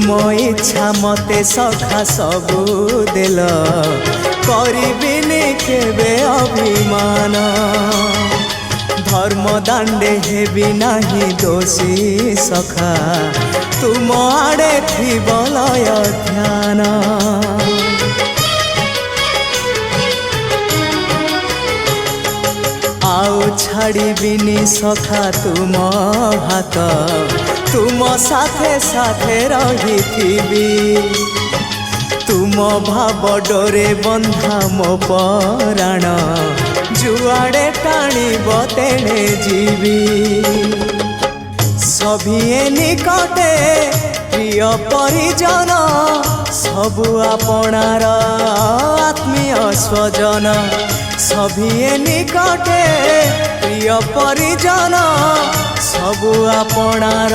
तुम इच्छा मते सखा सबू देल करिबिनी केबे अभिमान धर्म दांडे हेबी नाही दोषी सखा तुम आड़े थी बलय ध्यान आउ छाड़िबिनी सखा तुम हाथ तुम साथे साथे रही तुम भाव डोरे बंधा मो पराण जुआड़े टाणीब तेणे जीवी सभिए निकटे प्रिय परिजन सबु आपणार आत्मीय स्वजन सभिए निकटे प्रिय परिजन सबु आपणार